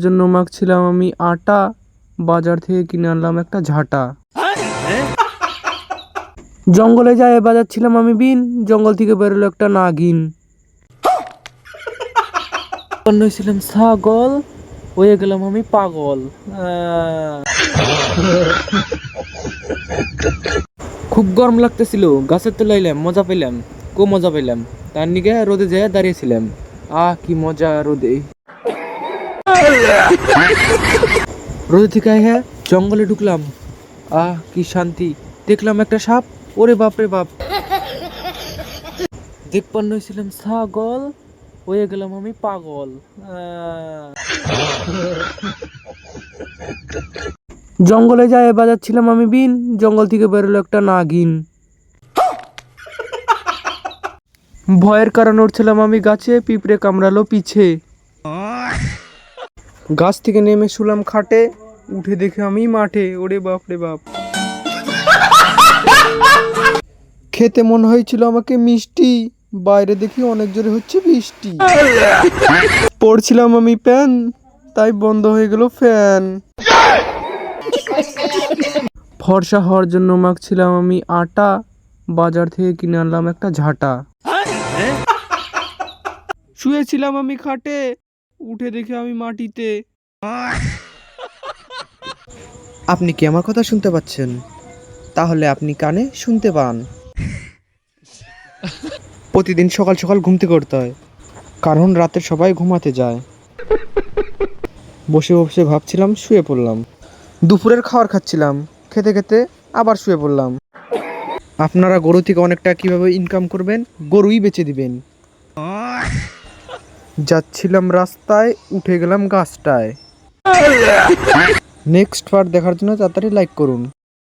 জন্য মাখছিলাম আমি আটা, বাজার থেকে কিনে আনলাম একটা ঝাঁটা। জঙ্গলে যায় বাজাচ্ছিলাম আমি বিন, জঙ্গল থেকে বেরোলো একটা নাগিন। হয়েছিলাম ছাগল, হয়ে গেলাম আমি পাগল। খুব গরম লাগতেছিল, গাছের তলায় এলাম, মজা পেলাম, খুব মজা পেলাম। তার নিগে রোদে যেয়ে দাঁড়িয়েছিলাম। কি মজা রোদে। রোদে থেকে হ্যাঁ জঙ্গলে ঢুকলাম। কি শান্তি। দেখলাম একটা সাপ, ওরে বাপ রে বাপ। দেখপান্ন হয়েছিলাম ছাগল, হয়ে গেলাম আমি পাগল। জঙ্গলে যায় বাজাচ্ছিলাম আমি বিন, জঙ্গল থেকে বেরোলো একটা নাগিন। ভয়ের কারণে উঠছিলাম আমি গাছে, পিঁপড়ে কামড়ালো পিছে। গাছ থেকে নেমে শুলাম খাটে, উঠে দেখে আমি মাঠে, ওরে বাপ রে বাপ। খেতে মন হয়েছিল আমাকে মিষ্টি, বাইরে দেখি অনেক জোরে হচ্ছে বৃষ্টি। পড়ছিলাম আমি প্যান, তাই বন্ধ হয়ে গেল ফ্যান। ফর্সা হওয়ার জন্য মাখছিলাম আমি আটা, বাজার থেকে কিনে আনলাম একটা ঝাঁটা। শুয়েছিলাম আমি খাটে, উঠে দেখে আমি মাটিতে। আপনি কি আমার কথা শুনতে পাচ্ছেন? তাহলে আপনি কানে শুনতে পান। প্রতিদিন সকাল সকাল ঘুম থেকে উঠতে হয়, কারণ রাতে সবাই ঘুমাতে যায়। বসে বসে ভাবছিলাম, শুয়ে পড়লাম। দুপুরের খাবার খাচ্ছিলাম, খেতে খেতে আবার শুয়ে পড়লাম। আপনারা গরু থেকে অনেকটা কিভাবে ইনকাম করবেন, গরুই বেচে দিবেন। যাচ্ছিলাম রাস্তায়, উঠে গেলাম গাছটায়। নেক্সট পার্ট দেখার জন্য তাড়াতাড়ি লাইক করুন।